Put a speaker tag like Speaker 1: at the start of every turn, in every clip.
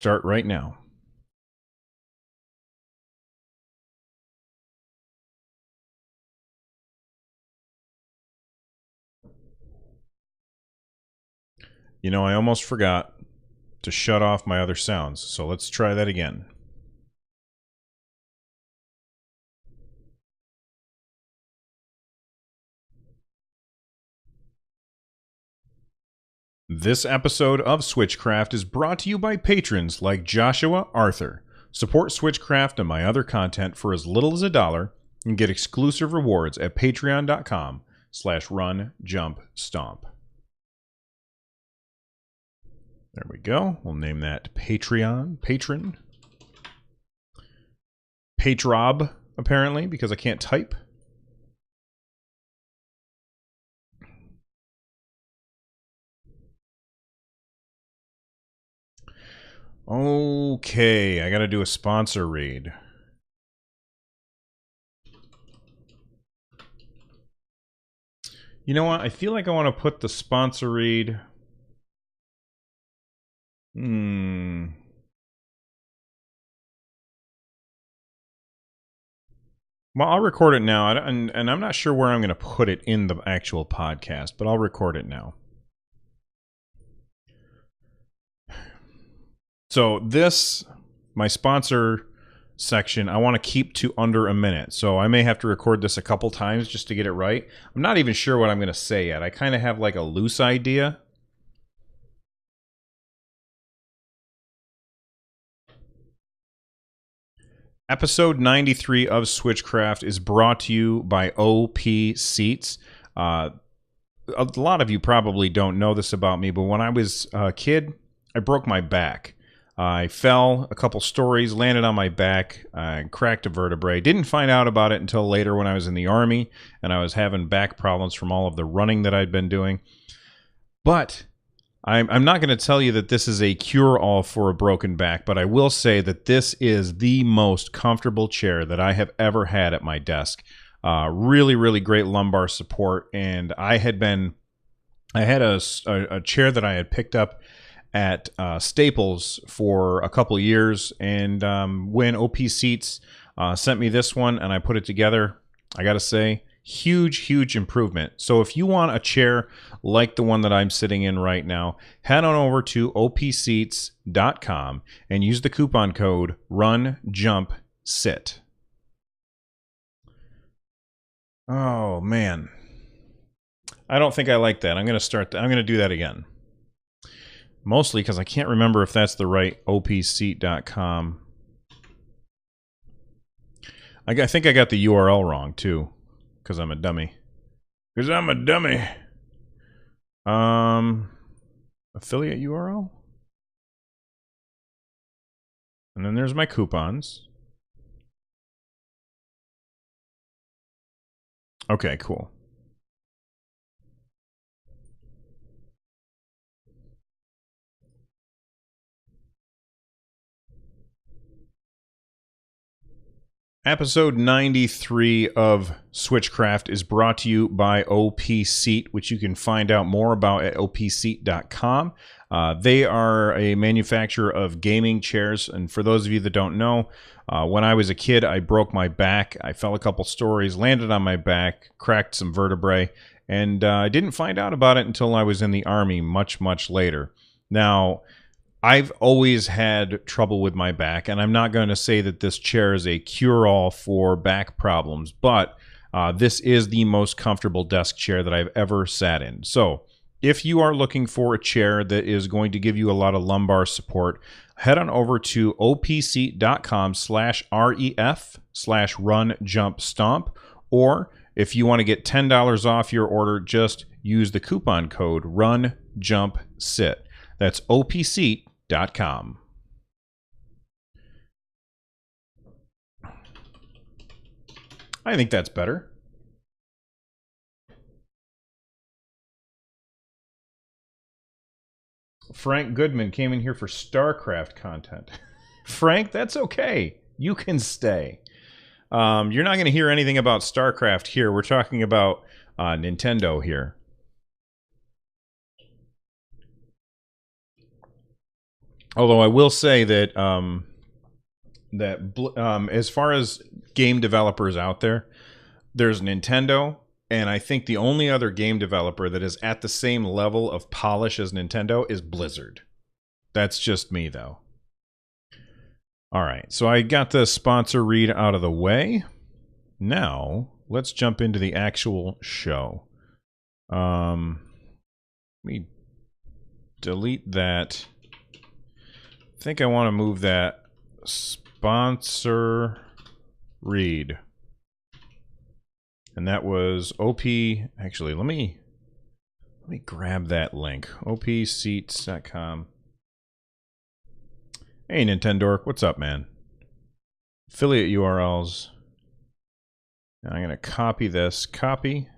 Speaker 1: Start right now. You know, I almost forgot to shut off my other sounds, so let's try that again. This episode of Switchcraft is brought to you by patrons like Joshua Arthur. Support Switchcraft and my other content for as little as $1 and get exclusive rewards at patreon.com/runjumpstomp. There we go. We'll name that Patron. Patrob, apparently, because I can't type. Okay, I gotta do a sponsor read. You know what? I feel like I want to put the sponsor read. Well, I'll record it now, and I'm not sure where I'm going to put it in the actual podcast, but I'll record it now. So this, my sponsor section, I want to keep to under a minute. So I may have to record this a couple times just to get it right. I'm not even sure what I'm going to say yet. I kind of have like a loose idea. Episode 93 of Switchcraft is brought to you by OP Seats. A lot of you probably don't know this about me, but when I was a kid, I broke my back. I fell a couple stories, landed on my back, and cracked a vertebrae. Didn't find out about it until later when I was in the Army, and I was having back problems from all of the running that I'd been doing. But I'm not going to tell you that this is a cure-all for a broken back, but I will say that this is the most comfortable chair that I have ever had at my desk. Really, really great lumbar support, and I had a chair that I had picked up at Staples for a couple years, and when OP Seats sent me this one and I put it together, I gotta say, huge improvement. So if you want a chair like the one that I'm sitting in right now, head on over to opseats.com and use the coupon code RUNJUMPSIT. Oh man, I don't think I like that. I'm gonna do that again. Mostly because I can't remember if that's the right opseat.com. I think I got the URL wrong, too. Because I'm a dummy. Affiliate URL? And then there's my coupons. Okay, cool. Episode 93 of Switchcraft is brought to you by OP Seat, which you can find out more about at opseat.com. They are a manufacturer of gaming chairs, and for those of you that don't know, when I was a kid, I broke my back. I fell a couple stories, landed on my back, cracked some vertebrae, and I didn't find out about it until I was in the Army much later. Now, I've always had trouble with my back, and I'm not going to say that this chair is a cure-all for back problems, but this is the most comfortable desk chair that I've ever sat in. So if you are looking for a chair that is going to give you a lot of lumbar support, head on over to opseat.com/ref/runjumpstomp, or if you want to get $10 off your order, just use the coupon code RUNJUMPSIT. That's opseat.com. I think that's better. Frank Goodman came in here for StarCraft content. Frank, that's okay. You can stay. You're not going to hear anything about StarCraft here. We're talking about Nintendo here. Although I will say that as far as game developers out there, there's Nintendo, and I think the only other game developer that is at the same level of polish as Nintendo is Blizzard. That's just me, though. All right, so I got the sponsor read out of the way. Now, let's jump into the actual show. Let me delete that. I think I want to move that sponsor read. And that was OP. Actually, let me grab that link. opseats.com. Hey, Nintendork, what's up, man? Affiliate URLs. Now I'm going to copy this. Copy.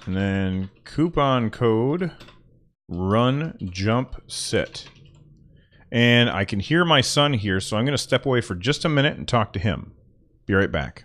Speaker 1: And then coupon code run jump sit. And I can hear my son here, so I'm going to step away for just a minute and talk to him. Be right back.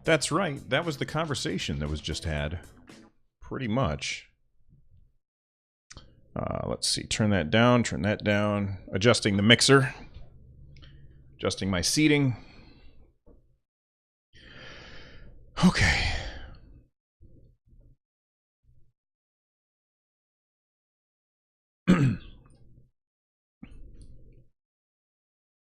Speaker 1: That's right. That was the conversation that was just had. Pretty much. Let's see. Turn that down. Turn that down. Adjusting the mixer. Adjusting my seating. Okay.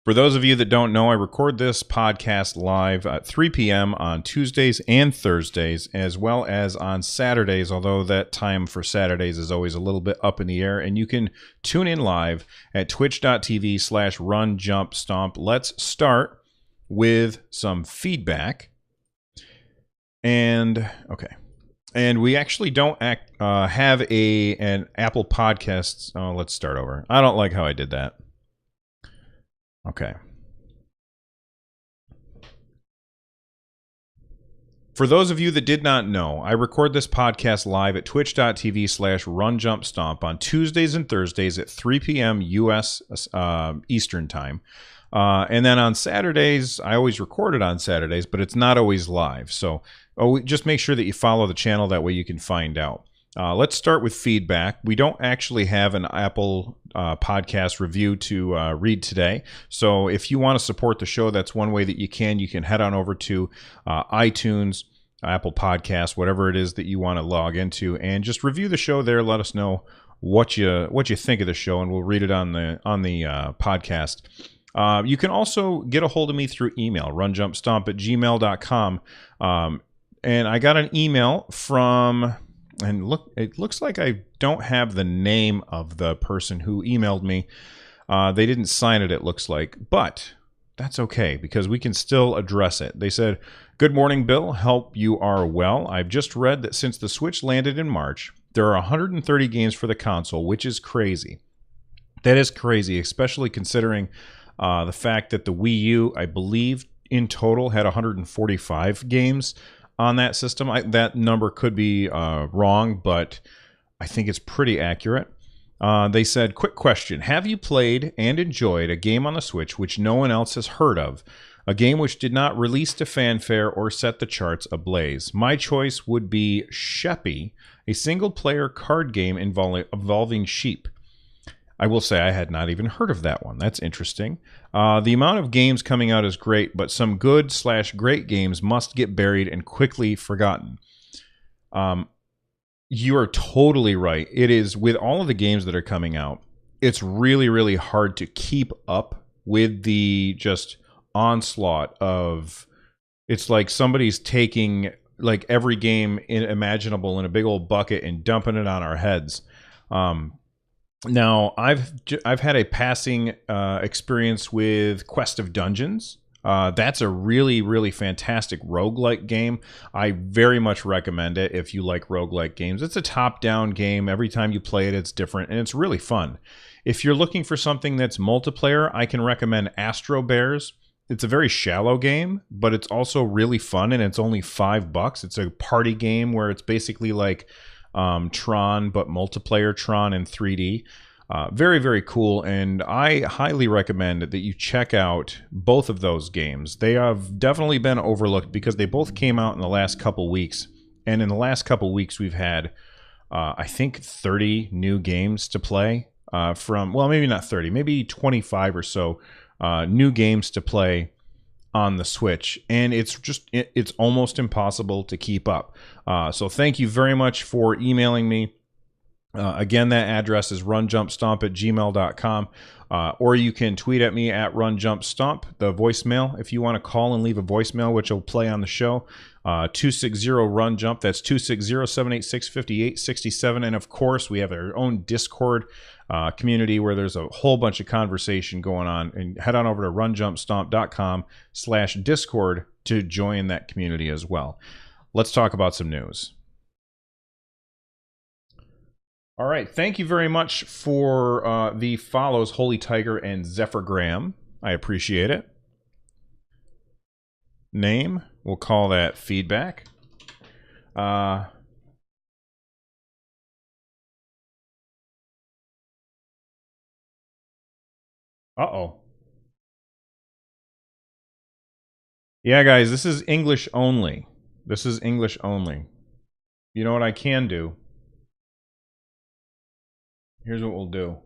Speaker 1: For those of you that don't know, I record this podcast live at 3 p.m. on Tuesdays and Thursdays, as well as on Saturdays, although that time for Saturdays is always a little bit up in the air. And you can tune in live at twitch.tv/runjumpstomp. Let's start with some feedback. And, okay. And we actually don't have an Apple Podcasts. Oh, let's start over. I don't like how I did that. Okay. For those of you that did not know, I record this podcast live at twitch.tv/runjumpstomp on Tuesdays and Thursdays at 3 p.m. U.S. Eastern Time. And then on Saturdays, I always record it on Saturdays, but it's not always live. So just make sure that you follow the channel. That way you can find out. Let's start with feedback. We don't actually have an Apple podcast review to read today. So if you want to support the show, that's one way that you can. You can head on over to iTunes, Apple Podcasts, whatever it is that you want to log into, and just review the show there. Let us know what you think of the show, and we'll read it on the podcast. You can also get a hold of me through email, runjumpstomp@gmail.com. And I got an email from... And look, it looks like I don't have the name of the person who emailed me. They didn't sign it, it looks like. But that's okay, because we can still address it. They said, "Good morning, Bill. Hope you are well. I've just read that since the Switch landed in March, there are 130 games for the console, which is crazy." That is crazy, especially considering the fact that the Wii U, I believe, in total had 145 games on that system. That number could be wrong, but I think it's pretty accurate. They said, "Quick question. Have you played and enjoyed a game on the Switch which no one else has heard of? A game which did not release to fanfare or set the charts ablaze? My choice would be Sheppy, a single-player card game involving sheep. I will say I had not even heard of that one. That's interesting. The amount of games coming out is great, but some good/great games must get buried and quickly forgotten. You are totally right. It is, with all of the games that are coming out, it's really, really hard to keep up with the just onslaught of, it's like somebody's taking like every game imaginable in a big old bucket and dumping it on our heads. Now, I've had a passing experience with Quest of Dungeons. That's a really, really fantastic roguelike game. I very much recommend it if you like roguelike games. It's a top-down game. Every time you play it, it's different, and it's really fun. If you're looking for something that's multiplayer, I can recommend Astro Bears. It's a very shallow game, but it's also really fun, and it's only $5. It's a party game where it's basically like Tron, but multiplayer Tron in 3D. Very, very cool, and I highly recommend that you check out both of those games. They have definitely been overlooked because they both came out in the last couple weeks, and in the last couple weeks we've had, I think, 30 new games to play from, well, maybe not 30, maybe 25 or so new games to play on the Switch, and it's almost impossible to keep up. So thank you very much for emailing me. Again, that address is runjumpstomp@gmail.com, or you can tweet at me at runjumpstomp, the voicemail, if you want to call and leave a voicemail, which will play on the show. 260-RUN-JUMP, that's 260-786-5867, and of course, we have our own Discord community where there's a whole bunch of conversation going on, and head on over to runjumpstomp.com/Discord to join that community as well. Let's talk about some news. All right, thank you very much for the follows, Holy Tiger and Zephyr Graham. I appreciate it. Name, we'll call that feedback. Uh-oh. Yeah, guys, this is English only. This is English only. You know what I can do? Here's what we'll do.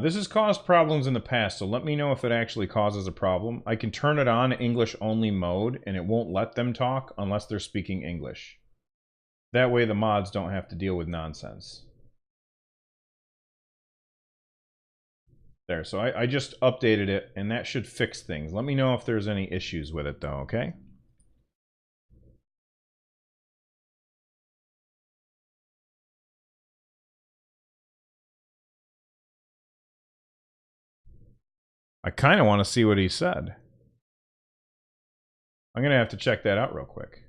Speaker 1: This has caused problems in the past, so let me know if it actually causes a problem. I can turn it on English only mode, and it won't let them talk unless they're speaking English. That way the mods don't have to deal with nonsense. There, so I just updated it, and that should fix things. Let me know if there's any issues with it, though, okay? I kind of want to see what he said. I'm going to have to check that out real quick.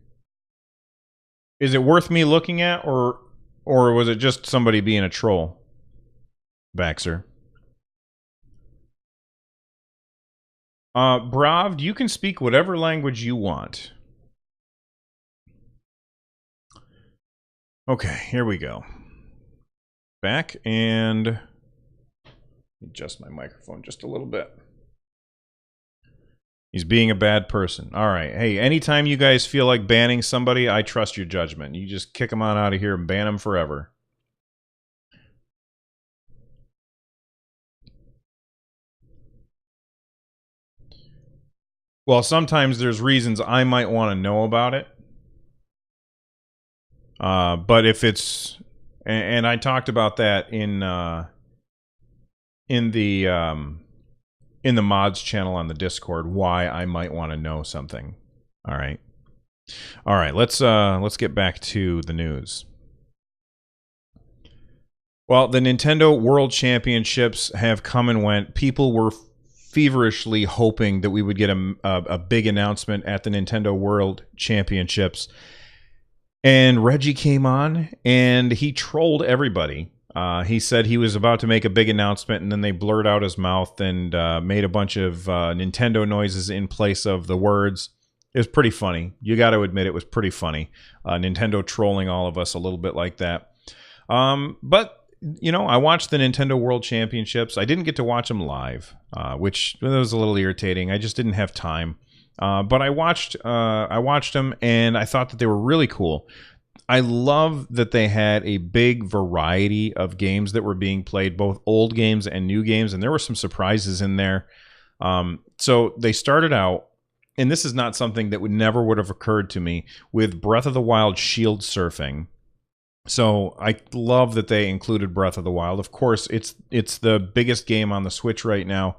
Speaker 1: Is it worth me looking at, or was it just somebody being a troll? Baxter. Bravd, you can speak whatever language you want. Okay, here we go. Back and adjust my microphone just a little bit. He's being a bad person. All right. Hey, anytime you guys feel like banning somebody, I trust your judgment. You just kick them on out of here and ban them forever. Well, sometimes there's reasons I might want to know about it. But if it's... And I talked about that in the mods channel on the Discord, why I might want to know something. All right. Let's get back to the news. Well, the Nintendo World Championships have come and went. People were feverishly hoping that we would get a big announcement at the Nintendo World Championships. And Reggie came on and he trolled everybody. He said he was about to make a big announcement, and then they blurred out his mouth and made a bunch of Nintendo noises in place of the words. It was pretty funny. You got to admit it was pretty funny. Nintendo trolling all of us a little bit like that. But, you know, I watched the Nintendo World Championships. I didn't get to watch them live, which was a little irritating. I just didn't have time. But I watched them, and I thought that they were really cool. I love that they had a big variety of games that were being played, both old games and new games, and there were some surprises in there. So they started out, and this is not something that would have occurred to me, with Breath of the Wild shield surfing. So I love that they included Breath of the Wild. Of course, it's the biggest game on the Switch right now.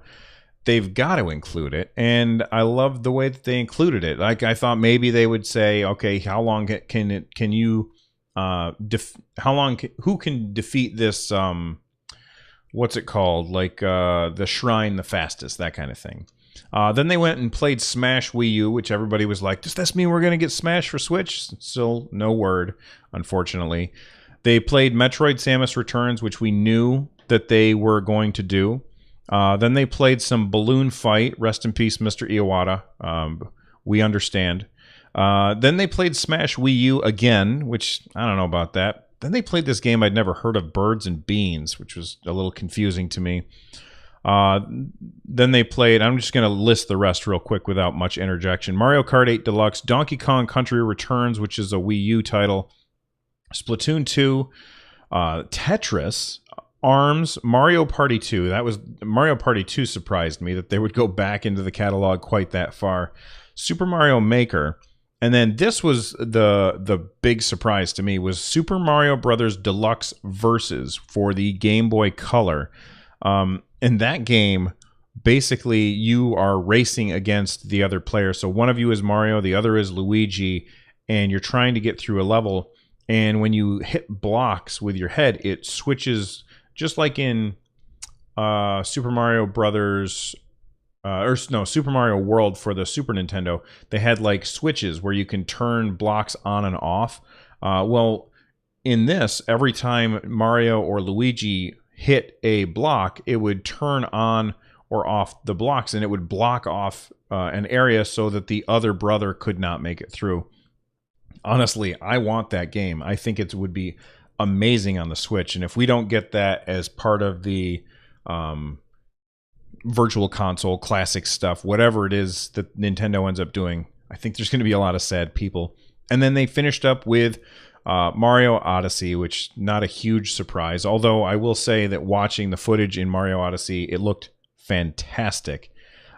Speaker 1: They've got to include it, and I love the way that they included it. Like, I thought maybe they would say, okay, how long can you who can defeat this what's it called, like the shrine the fastest, that kind of thing. Then they went and played Smash Wii U, which everybody was like, does this mean we're going to get Smash for Switch? Still no word, unfortunately. They played Metroid Samus Returns, which we knew that they were going to do. Then they played some Balloon Fight. Rest in peace, Mr. Iwata. We understand. Then they played Smash Wii U again, which I don't know about that. Then they played this game I'd never heard of, Birds and Beans, which was a little confusing to me. Then they played, I'm just going to list the rest real quick without much interjection. Mario Kart 8 Deluxe, Donkey Kong Country Returns, which is a Wii U title, Splatoon 2, Tetris, ARMS, Mario Party 2. That was Mario Party 2 surprised me that they would go back into the catalog quite that far. Super Mario Maker, and then this was the big surprise to me, was Super Mario Brothers Deluxe Versus for the Game Boy Color. In that game, basically you are racing against the other player. So one of you is Mario, the other is Luigi, and you're trying to get through a level. And when you hit blocks with your head, it switches. Just like in Super Mario Brothers, Super Mario World for the Super Nintendo, they had like switches where you can turn blocks on and off. Well, in this, every time Mario or Luigi hit a block, it would turn on or off the blocks, and it would block off an area so that the other brother could not make it through. Honestly, I want that game. I think it would be amazing on the Switch, and if we don't get that as part of the virtual console classic stuff, whatever it is that Nintendo ends up doing, I think there's going to be a lot of sad people. And then they finished up with Mario Odyssey, which not a huge surprise, although I will say that watching the footage in Mario Odyssey, it looked fantastic.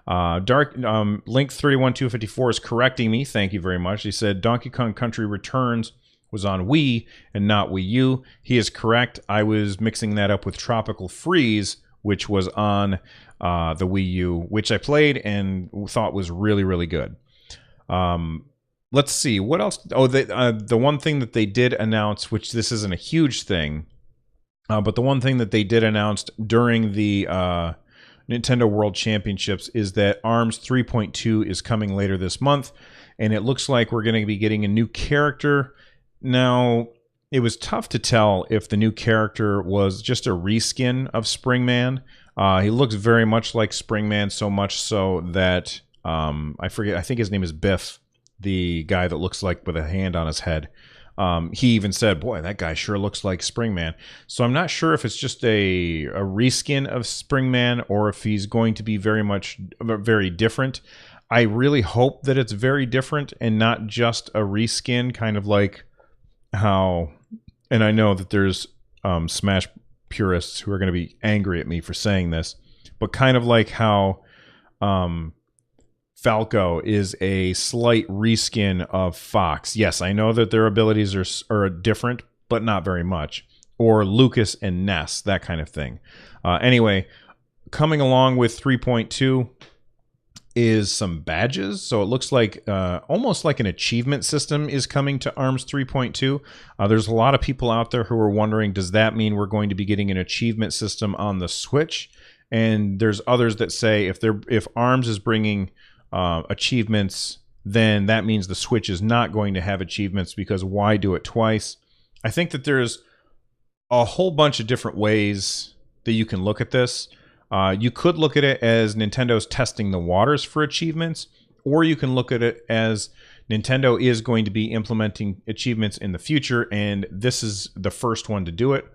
Speaker 1: Link31254 is correcting me. Thank you very much. He said Donkey Kong Country Returns was on Wii and not Wii U. He is correct. I was mixing that up with Tropical Freeze, which was on the Wii U, which I played and thought was really, really good. Let's see. What else? Oh, the one thing that they did announce, which this isn't a huge thing, but the one thing that they did announce during the Nintendo World Championships is that ARMS 3.2 is coming later this month, and it looks like we're going to be getting a new character. Now, it was tough to tell if the new character was just a reskin of Springman. He looks very much like Springman, so much so that I think his name is Biff, the guy that looks like with a hand on his head. He even said, boy, that guy sure looks like Springman. So I'm not sure if it's just a reskin of Springman or if he's going to be very different. I really hope that it's very different and not just a reskin, kind of like how, and I know that there's Smash purists who are going to be angry at me for saying this, but kind of like how Falco is a slight reskin of Fox. Yes, I know that their abilities are different, but not very much. Or Lucas and Ness, that kind of thing. Anyway, coming along with 3.2 is some badges. So it looks like almost like an achievement system is coming to ARMS 3.2. There's a lot of people out there who are wondering, does that mean we're going to be getting an achievement system on the Switch? And there's others that say if ARMS is bringing achievements, then that means the Switch is not going to have achievements, because why do it twice? I think that there's a whole bunch of different ways that you can look at this. You could look at it as Nintendo's testing the waters for achievements, or you can look at it as Nintendo is going to be implementing achievements in the future, and this is the first one to do it.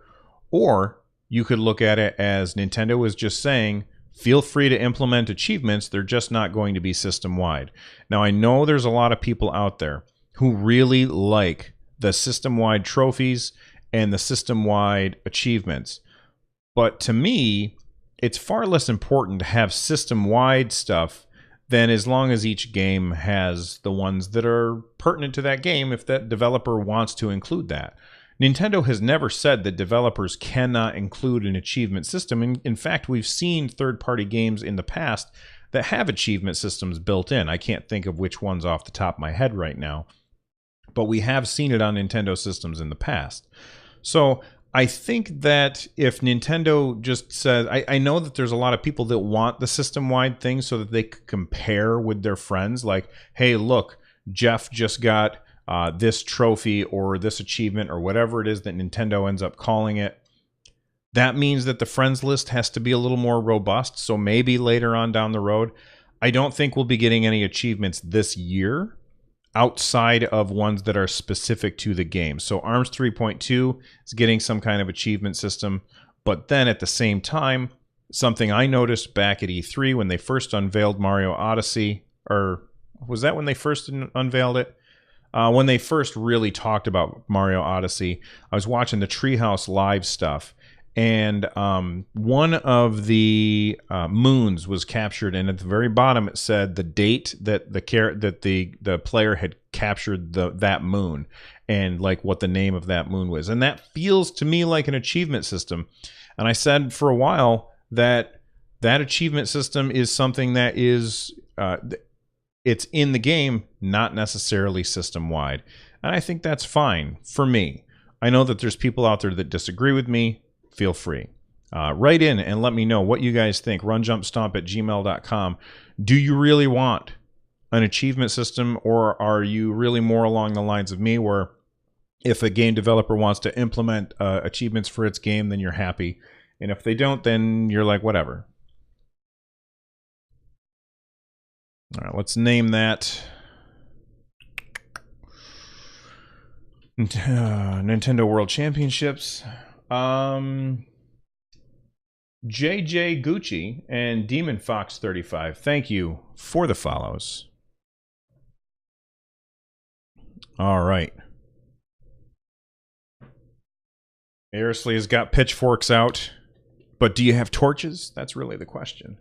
Speaker 1: Or you could look at it as Nintendo is just saying, feel free to implement achievements, they're just not going to be system-wide. Now, I know there's a lot of people out there who really like the system-wide trophies and the system-wide achievements. But to me, it's far less important to have system-wide stuff than as long as each game has the ones that are pertinent to that game if that developer wants to include that. Nintendo has never said that developers cannot include an achievement system. In fact, we've seen third-party games in the past that have achievement systems built in. I can't think of which ones off the top of my head right now, but we have seen it on Nintendo systems in the past. So I think that if Nintendo just says, I know that there's a lot of people that want the system-wide thing so that they could compare with their friends, like, hey, look, Jeff just got this trophy or this achievement or whatever it is that Nintendo ends up calling it. That means that the friends list has to be a little more robust. So maybe later on down the road, I don't think we'll be getting any achievements this year outside of ones that are specific to the game. So ARMS 3.2 is getting some kind of achievement system. But then at the same time, something I noticed back at E3 when they first unveiled Mario Odyssey, or was that when they first unveiled it? When they first really talked about Mario Odyssey, I was watching the Treehouse Live stuff, and one of the moons was captured, and at the very bottom it said the date that the player had captured that moon, and like what the name of that moon was, and that feels to me like an achievement system. And I said for a while that achievement system is something that is it's in the game, not necessarily system-wide. And I think that's fine for me. I know that there's people out there that disagree with me. Feel free. Write in and let me know what you guys think. runjumpstomp@gmail.com. Do you really want an achievement system, or are you really more along the lines of me where if a game developer wants to implement achievements for its game, then you're happy. And if they don't, then you're like, whatever. All right, let's name that Nintendo World Championships. JJ Gucci and Demon Fox 35. Thank you for the follows. All right. Airsley has got pitchforks out, but do you have torches? That's really the question.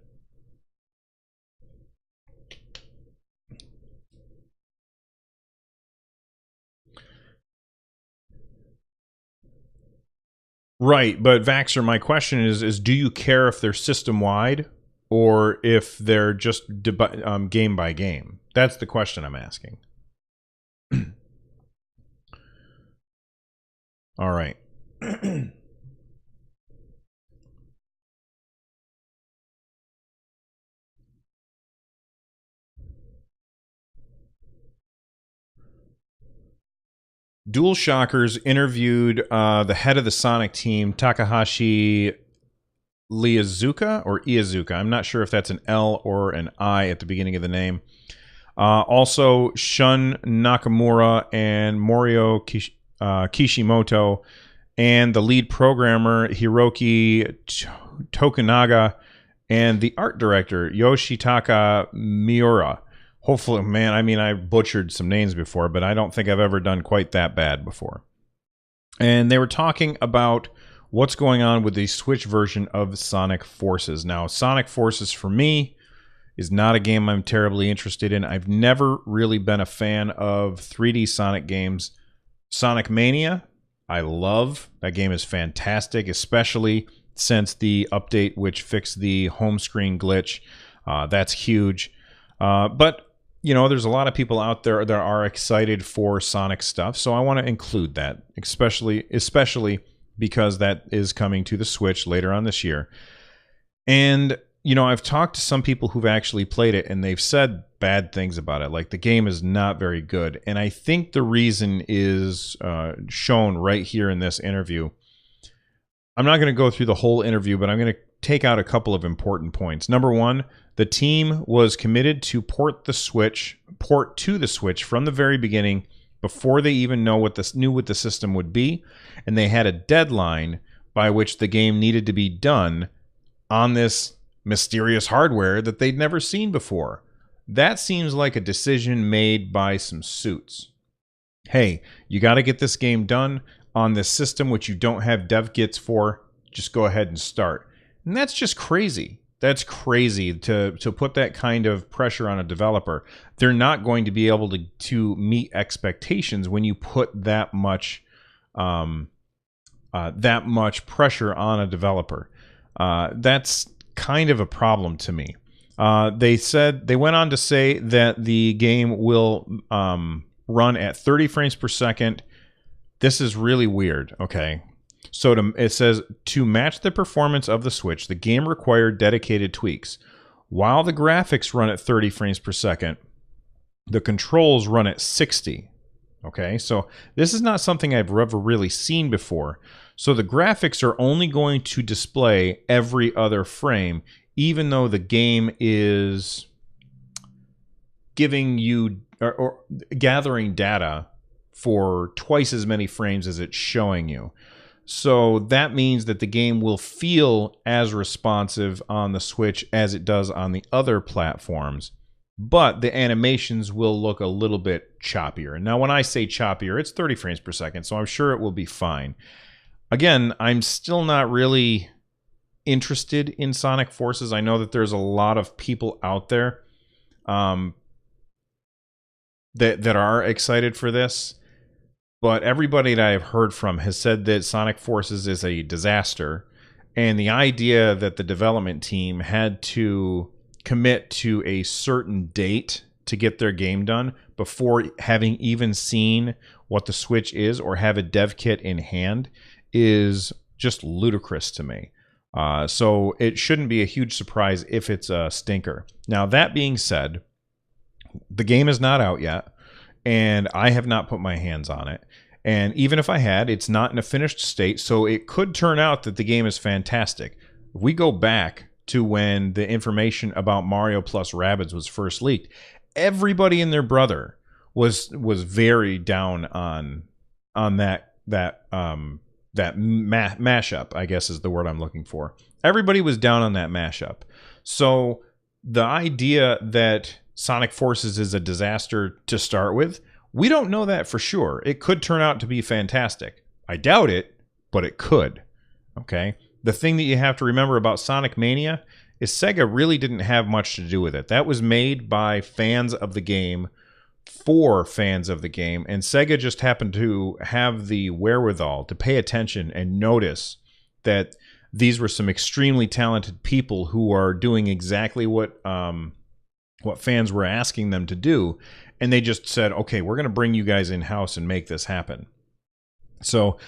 Speaker 1: Right, but Vaxxer, my question is do you care if they're system-wide or if they're just game by game? That's the question I'm asking. All right. DualShockers interviewed the head of the Sonic team, Takahashi Iizuka. I'm not sure if that's an L or an I at the beginning of the name. Also, Shun Nakamura and Morio Kishimoto, and the lead programmer, Hiroki Tokunaga, and the art director, Yoshitaka Miura. Hopefully, man, I mean, I butchered some names before, but I don't think I've ever done quite that bad before. And they were talking about what's going on with the Switch version of Sonic Forces. Now, Sonic Forces, for me, is not a game I'm terribly interested in. I've never really been a fan of 3D Sonic games. Sonic Mania, I love. That game is fantastic, especially since the update which fixed the home screen glitch. That's huge. But you know, there's a lot of people out there that are excited for Sonic stuff, so I want to include that, especially because that is coming to the Switch later on this year. And, you know, I've talked to some people who've actually played it, and they've said bad things about it. Like, the game is not very good. And I think the reason is shown right here in this interview. I'm not going to go through the whole interview, but I'm going to take out a couple of important points. Number one, the team was committed to port to the Switch from the very beginning before they even knew what the system would be, and they had a deadline by which the game needed to be done on this mysterious hardware that they'd never seen before. That seems like a decision made by some suits. hey, you got to get this game done on this system which you don't have dev kits for. Just go ahead and start. And that's just crazy. That's crazy to put that kind of pressure on a developer. They're not going to be able to meet expectations when you put that much pressure on a developer. That's kind of a problem to me. They went on to say that the game will run at 30 frames per second. This is really weird. Okay. So it says, to match the performance of the Switch, the game required dedicated tweaks. While the graphics run at 30 frames per second, the controls run at 60. Okay, so this is not something I've ever really seen before. So the graphics are only going to display every other frame, even though the game is giving you or gathering data for twice as many frames as it's showing you. So that means that the game will feel as responsive on the Switch as it does on the other platforms, but the animations will look a little bit choppier. Now, when I say choppier, it's 30 frames per second, so I'm sure it will be fine. Again, I'm still not really interested in Sonic Forces. I know that there's a lot of people out there that are excited for this. But everybody that I've heard from has said that Sonic Forces is a disaster. And the idea that the development team had to commit to a certain date to get their game done before having even seen what the Switch is or have a dev kit in hand is just ludicrous to me. So it shouldn't be a huge surprise if it's a stinker. Now, that being said, the game is not out yet, and I have not put my hands on it. And even if I had, it's not in a finished state, so it could turn out that the game is fantastic. If we go back to when the information about Mario plus Rabbids was first leaked, everybody and their brother was very down on that mashup, I guess is the word I'm looking for. Everybody was down on that mashup. So the idea that Sonic Forces is a disaster to start with, we don't know that for sure. It could turn out to be fantastic. I doubt it, but it could. Okay? The thing that you have to remember about Sonic Mania is Sega really didn't have much to do with it. That was made by fans of the game for fans of the game, and Sega just happened to have the wherewithal to pay attention and notice that these were some extremely talented people who are doing exactly what fans were asking them to do, and they just said, okay, we're going to bring you guys in-house and make this happen. So,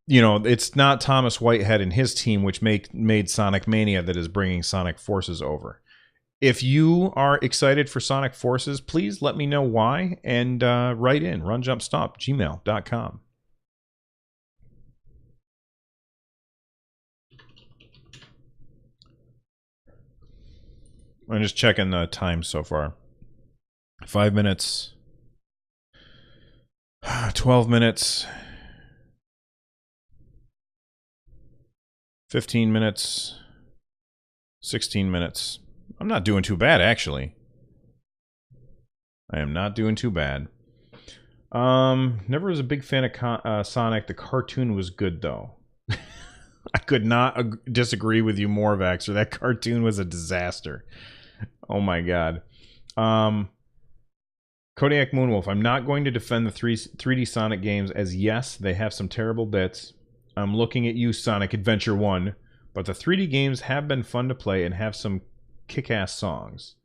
Speaker 1: you know, it's not Thomas Whitehead and his team which made Sonic Mania that is bringing Sonic Forces over. If you are excited for Sonic Forces, please let me know why, and write in runjumpstop@gmail.com. I'm just checking the time so far. 5 minutes. 12 minutes. 15 minutes. 16 minutes. I'm not doing too bad, actually. I am not doing too bad. Never was a big fan of Sonic. The cartoon was good, though. I could not disagree with you more, Vaxer. That cartoon was a disaster. Oh my god. Kodiak Moonwolf. I'm not going to defend the 3D Sonic games, as yes, they have some terrible bits. I'm looking at you, Sonic Adventure 1. But the 3D games have been fun to play and have some kick-ass songs.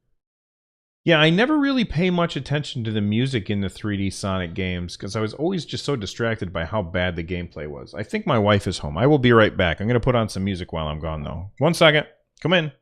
Speaker 1: Yeah, I never really pay much attention to the music in the 3D Sonic games because I was always just so distracted by how bad the gameplay was. I think my wife is home. I will be right back. I'm going to put on some music while I'm gone, though. 1 second. Come in.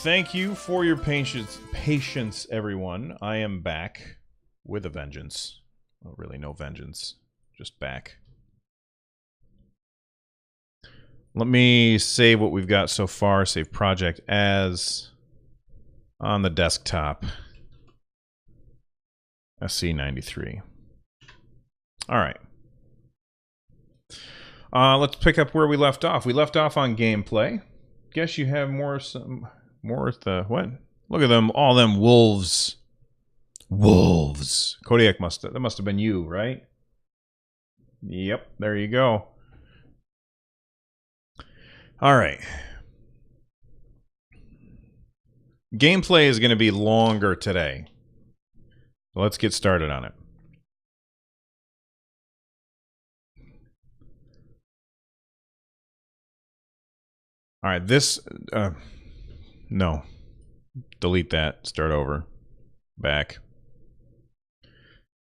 Speaker 1: Thank you for your patience, everyone. I am back with a vengeance. Well, really, no vengeance, just back. Let me save what we've got so far. Save project as on the desktop. SC93. All right. Let's pick up where we left off. We left off on gameplay. Guess you have more of the what? Look at them, all them wolves. Wolves. Kodiak that must have been you, right? Yep, there you go. All right. Gameplay is going to be longer today. So let's get started on it. All right, this no. Delete that. Start over. Back.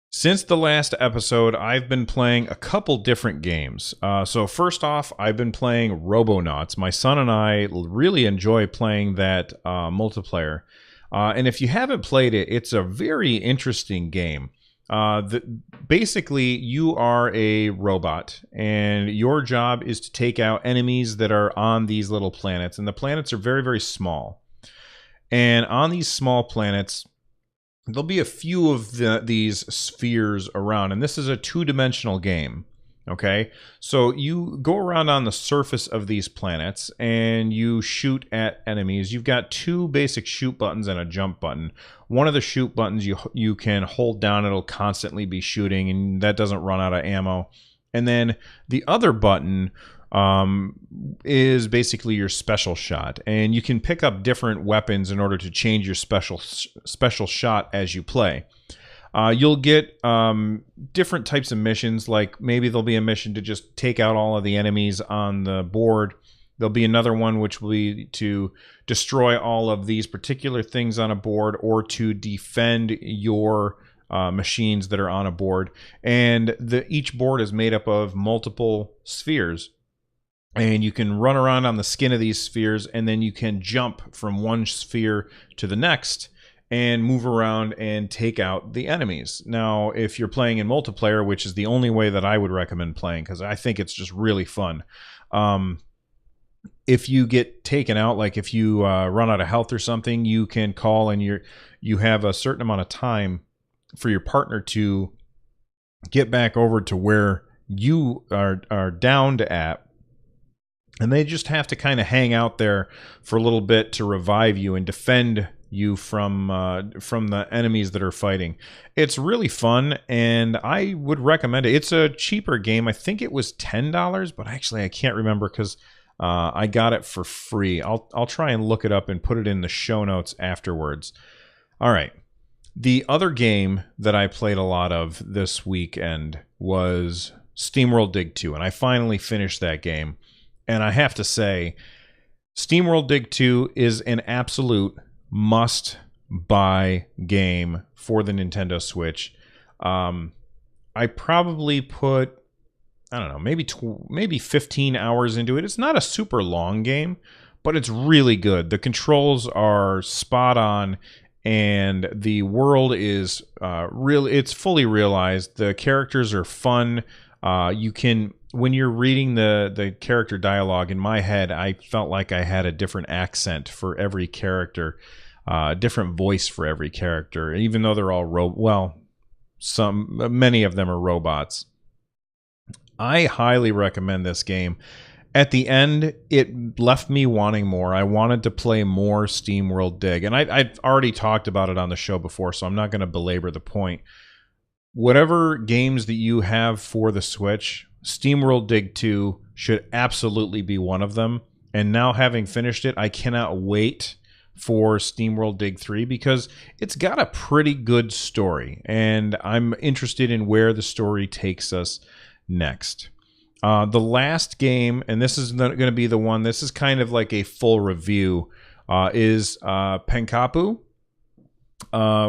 Speaker 1: Since the last episode, I've been playing a couple different games. So first off, I've been playing Robonauts. My son and I really enjoy playing that multiplayer. And if you haven't played it, it's a very interesting game. Basically, you are a robot, and your job is to take out enemies that are on these little planets. And the planets are very, very small. And on these small planets, there'll be a few of these spheres around, and this is a two-dimensional game, okay? So you go around on the surface of these planets, and you shoot at enemies. You've got two basic shoot buttons and a jump button. One of the shoot buttons you can hold down. It'll constantly be shooting, and that doesn't run out of ammo. And then the other button is basically your special shot, and you can pick up different weapons in order to change your special shot as you play. You'll get different types of missions, like maybe there'll be a mission to just take out all of the enemies on the board. There'll be another one which will be to destroy all of these particular things on a board, or to defend your machines that are on a board. And each board is made up of multiple spheres. And you can run around on the skin of these spheres, and then you can jump from one sphere to the next and move around and take out the enemies. Now, if you're playing in multiplayer, which is the only way that I would recommend playing, because I think it's just really fun. If you get taken out, like if you run out of health or something, you can call, and you have a certain amount of time for your partner to get back over to where you are downed at. And they just have to kind of hang out there for a little bit to revive you and defend you from the enemies that are fighting. It's really fun, and I would recommend it. It's a cheaper game. I think it was $10, but actually I can't remember because I got it for free. I'll try and look it up and put it in the show notes afterwards. All right. The other game that I played a lot of this weekend was SteamWorld Dig 2, and I finally finished that game. And I have to say, SteamWorld Dig 2 is an absolute must-buy game for the Nintendo Switch. I probably put, I don't know, maybe 15 hours into it. It's not a super long game, but it's really good. The controls are spot on, and the world is it's fully realized. The characters are fun. You can, when you're reading the character dialogue, in my head, I felt like I had a different accent for every character, a different voice for every character, even though they're all many of them are robots. I highly recommend this game. At the end, it left me wanting more. I wanted to play more SteamWorld Dig, and I've already talked about it on the show before, so I'm not going to belabor the point. Whatever games that you have for the Switch, SteamWorld Dig 2 should absolutely be one of them. And now, having finished it, I cannot wait for SteamWorld Dig 3 because it's got a pretty good story, and I'm interested in where the story takes us next. The last game, and this is going to be the one, this is kind of like a full review, is Penkapu,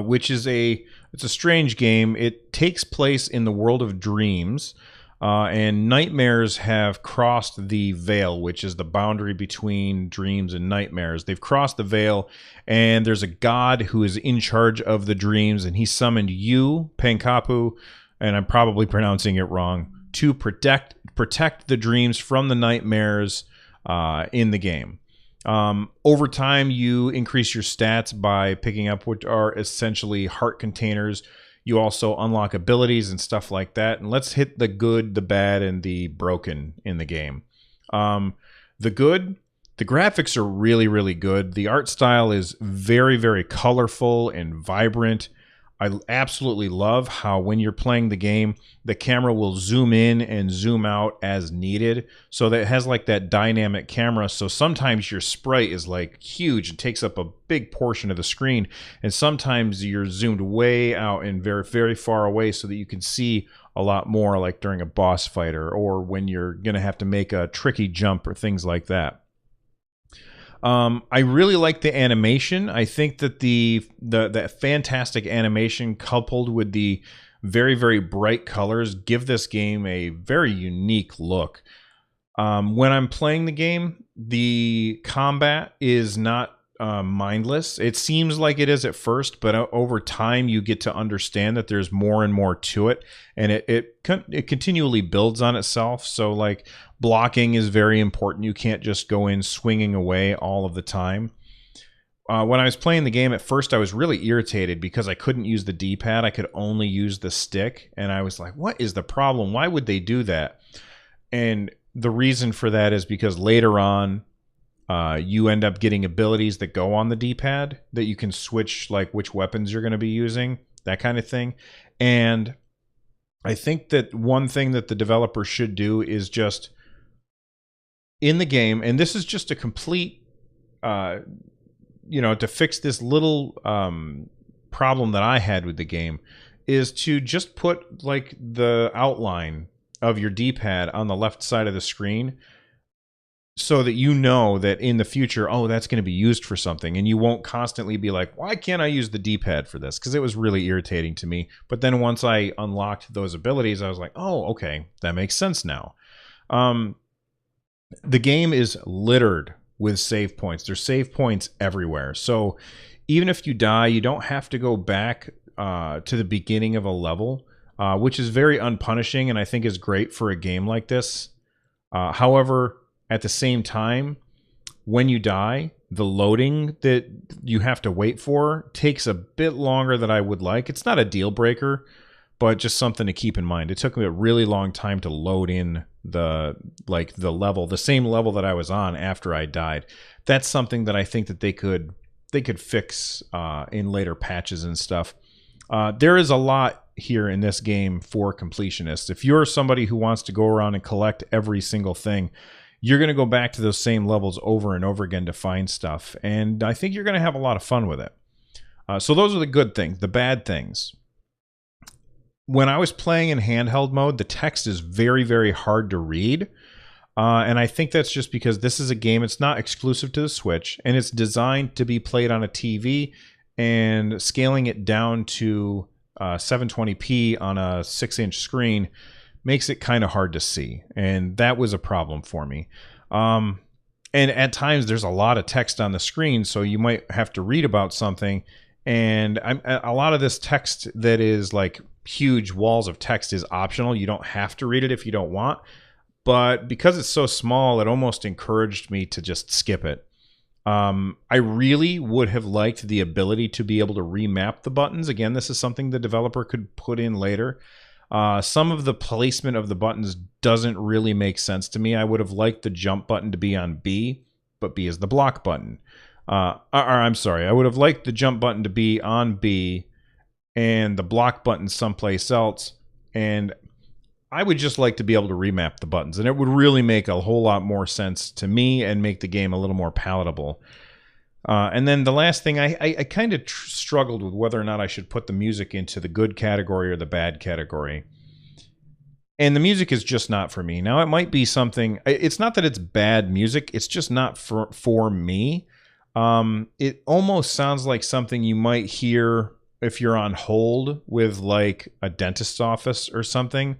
Speaker 1: which is it's a strange game. It takes place in the world of dreams. And nightmares have crossed the veil, which is the boundary between dreams and nightmares. They've crossed the veil, and there's a god who is in charge of the dreams, and he summoned you, Pankapu, and I'm probably pronouncing it wrong, to protect the dreams from the nightmares in the game. Over time, you increase your stats by picking up what are essentially heart containers. You also unlock abilities and stuff like that. And let's hit the good, the bad, and the broken in the game. The good, the graphics are really, really good. The art style is very, very colorful and vibrant. I absolutely love how when you're playing the game, the camera will zoom in and zoom out as needed. So that it has like that dynamic camera. So sometimes your sprite is like huge and takes up a big portion of the screen. And sometimes you're zoomed way out and very, very far away so that you can see a lot more, like during a boss fight or when you're going to have to make a tricky jump or things like that. I really like the animation. I think that the fantastic animation coupled with the very, very bright colors give this game a very unique look. When I'm playing the game, the combat is not mindless. It seems like it is at first, but over time you get to understand that there's more and more to it, and it continually builds on itself. So like blocking is very important. You can't just go in swinging away all of the time. When I was playing the game at first, I was really irritated because I couldn't use the D-pad. I could only use the stick, and I was like, what is the problem? Why would they do that? And the reason for that is because later on, you end up getting abilities that go on the D-pad that you can switch, like which weapons you're going to be using, that kind of thing. And I think that one thing that the developer should do is just in the game, and this is just a complete, to fix this little problem that I had with the game, is to just put like the outline of your D-pad on the left side of the screen, so that you know that in the future, oh, that's going to be used for something, and you won't constantly be like, why can't I use the D-pad for this? Because it was really irritating to me. But then once I unlocked those abilities, I was like, oh, okay, that makes sense now. The game is littered with save points. There's save points everywhere. So even if you die, you don't have to go back to the beginning of a level, which is very unpunishing and I think is great for a game like this. However, at the same time, when you die, the loading that you have to wait for takes a bit longer than I would like. It's not a deal breaker, but just something to keep in mind. It took me a really long time to load in the level, the same level that I was on after I died. That's something that I think that they could fix in later patches and stuff. There is a lot here in this game for completionists. If you're somebody who wants to go around and collect every single thing, you're going to go back to those same levels over and over again to find stuff. And I think you're going to have a lot of fun with it. So those are the good things. The bad things. When I was playing in handheld mode, the text is very, very hard to read. And I think that's just because this is a game, it's not exclusive to the Switch, and it's designed to be played on a TV, and scaling it down to 720p on a 6-inch screen makes it kind of hard to see, and that was a problem for me. And at times there's a lot of text on the screen, so you might have to read about something, and a lot of this text that is like huge walls of text is optional. You don't have to read it if you don't want, but because it's so small, it almost encouraged me to just skip it. I really would have liked the ability to be able to remap the buttons. Again, this is something the developer could put in later. Some of the placement of the buttons doesn't really make sense to me. I would have liked the jump button to be on B, but B is the block button. I'm sorry, I would have liked the jump button to be on B and the block button someplace else. And I would just like to be able to remap the buttons, and it would really make a whole lot more sense to me and make the game a little more palatable. And then the last thing, I kind of struggled with whether or not I should put the music into the good category or the bad category. And the music is just not for me. Now, it might be something, it's not that it's bad music, it's just not for me. It almost sounds like something you might hear if you're on hold with like a dentist's office or something.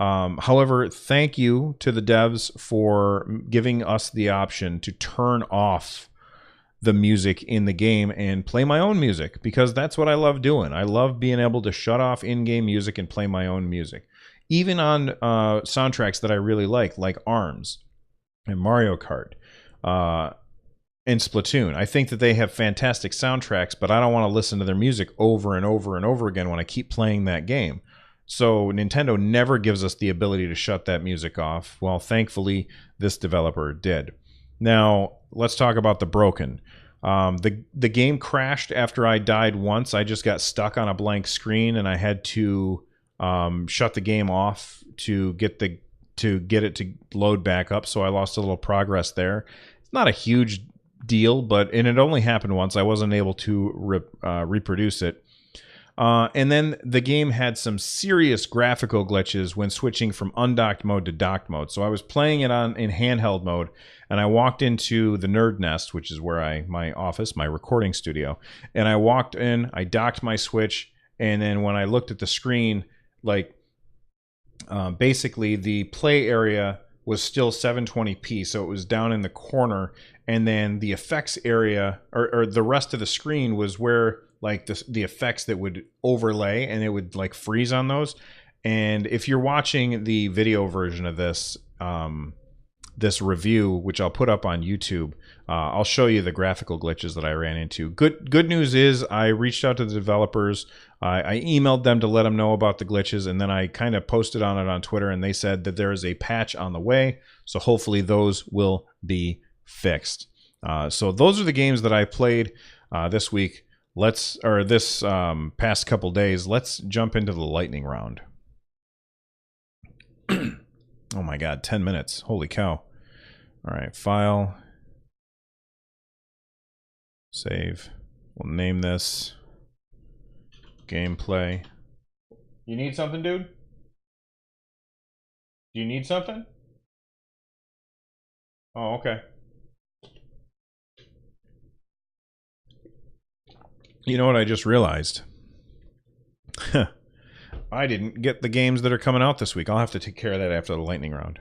Speaker 1: However, thank you to the devs for giving us the option to turn off the music in the game and play my own music, because that's what I love doing. I love being able to shut off in-game music and play my own music, even on soundtracks that I really like ARMS and Mario Kart and Splatoon. I think that they have fantastic soundtracks, but I don't want to listen to their music over and over and over again when I keep playing that game. So Nintendo never gives us the ability to shut that music off. Well, thankfully, this developer did. Now, let's talk about the broken. The game crashed after I died once. I just got stuck on a blank screen, and I had to shut the game off to get it to load back up. So I lost a little progress there. It's not a huge deal, and it only happened once. I wasn't able to reproduce it. And then the game had some serious graphical glitches when switching from undocked mode to docked mode. So I was playing it in handheld mode, and I walked into the Nerd Nest, which is where my office, my recording studio, and I walked in, I docked my Switch, and then when I looked at the screen, basically the play area was still 720p, so it was down in the corner, and then the effects area, or the rest of the screen, was where the effects that would overlay, and it would freeze on those. And if you're watching the video version of this this review, which I'll put up on YouTube, I'll show you the graphical glitches that I ran into. Good news is I reached out to the developers. I emailed them to let them know about the glitches, and then I kind of posted on it on Twitter, and they said that there is a patch on the way, so hopefully those will be fixed. So those are the games that I played this week. This past couple days. Let's jump into the lightning round. Oh my god, 10 minutes. Holy cow. All right, file. Save. We'll name this gameplay. You need something, dude? Do you need something? Oh, okay. You know what I just realized? I didn't get the games that are coming out this week. I'll have to take care of that after the lightning round.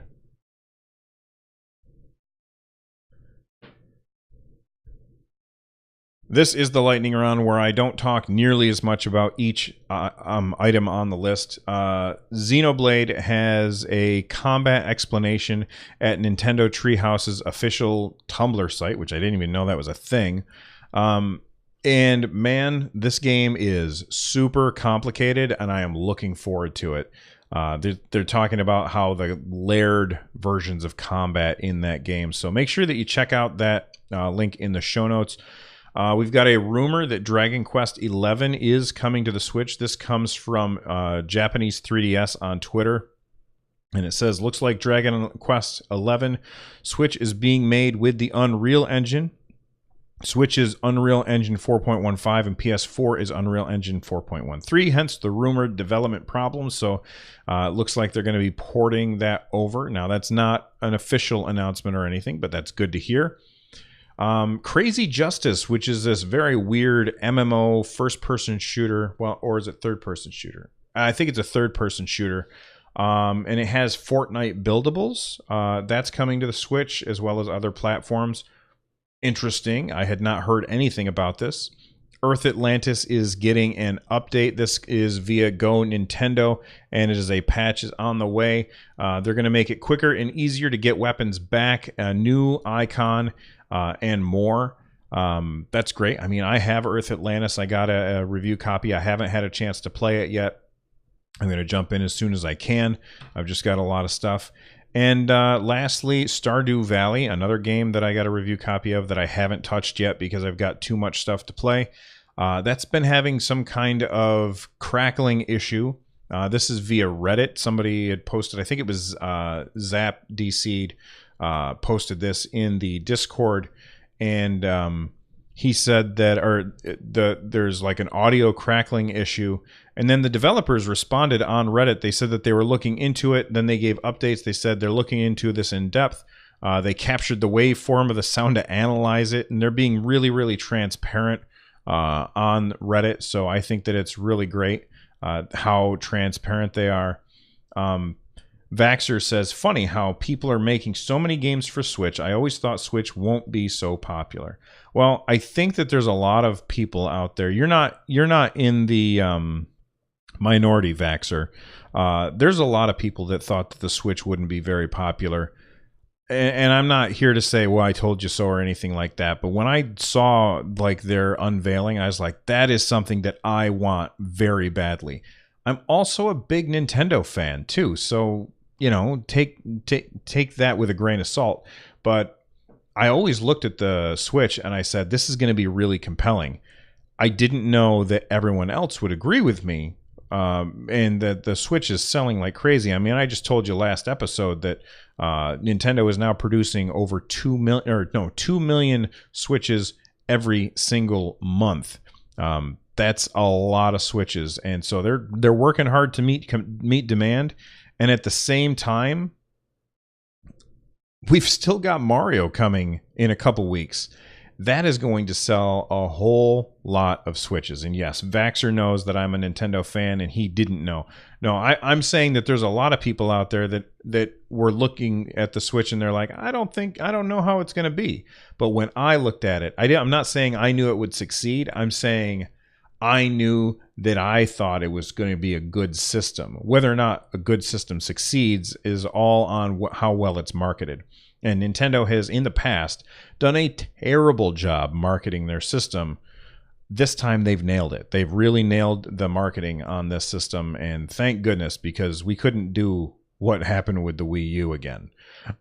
Speaker 1: This is the lightning round where I don't talk nearly as much about each item on the list. Xenoblade has a combat explanation at Nintendo Treehouse's official Tumblr site, which I didn't even know that was a thing. And man, this game is super complicated, and I am looking forward to it. They're talking about how the layered versions of combat in that game. So make sure that you check out that link in the show notes. We've got a rumor that Dragon Quest XI is coming to the Switch. This comes from Japanese 3DS on Twitter. And it says, looks like Dragon Quest XI Switch is being made with the Unreal Engine. Switch is Unreal Engine 4.15 and PS4 is Unreal Engine 4.13, hence the rumored development problems. So it looks like they're going to be porting that over. Now, that's not an official announcement or anything, but that's good to hear. Crazy Justice, which is this very weird MMO first-person shooter. Well, or is it third-person shooter? I think it's a third-person shooter. And it has Fortnite buildables. That's coming to the Switch as well as other platforms. Interesting. I had not heard anything about this. Earth Atlantis is getting an update. This is via Go Nintendo, and it is a patch is on the way. They're going to make it quicker and easier to get weapons back, a new icon, and more. That's great. I mean, I have Earth Atlantis. I got a review copy. I haven't had a chance to play it yet. I'm going to jump in as soon as I can. I've just got a lot of stuff. And lastly, Stardew Valley, another game that I got a review copy of that I haven't touched yet because I've got too much stuff to play. That's been having some kind of crackling issue. This is via Reddit. Somebody had posted, I think it was Zap DC'd, posted this in the Discord, and he said that there's like an audio crackling issue, and then the developers responded on Reddit. They said that they were looking into it. Then they gave updates. They said they're looking into this in depth. They captured the waveform of the sound to analyze it, and they're being really, really transparent on Reddit. So I think that it's really great how transparent they are. Vaxxer says, funny how people are making so many games for Switch. I always thought Switch won't be so popular. Well, I think that there's a lot of people out there. You're not in the minority, Vaxxer. There's a lot of people that thought that the Switch wouldn't be very popular. And I'm not here to say, well, I told you so or anything like that. But when I saw like their unveiling, I was like, that is something that I want very badly. I'm also a big Nintendo fan too. So, you know, take that with a grain of salt. But I always looked at the Switch and I said, this is going to be really compelling. I didn't know that everyone else would agree with me. And that the Switch is selling like crazy. I mean, I just told you last episode that Nintendo is now producing over 2 million Switches every single month. That's a lot of Switches, and so they're working hard to meet demand. And at the same time, we've still got Mario coming in a couple weeks. That is going to sell a whole lot of Switches. And yes, Vaxxer knows that I'm a Nintendo fan, and he didn't know. No, I'm saying that there's a lot of people out there that were looking at the Switch and they're like, I don't know how it's going to be. But when I looked at it, I'm not saying I knew it would succeed. I'm saying I knew that I thought it was going to be a good system. Whether or not a good system succeeds is all on how well it's marketed. And Nintendo has, in the past, done a terrible job marketing their system. This time they've nailed it. They've really nailed the marketing on this system, and thank goodness, because we couldn't do what happened with the Wii U again.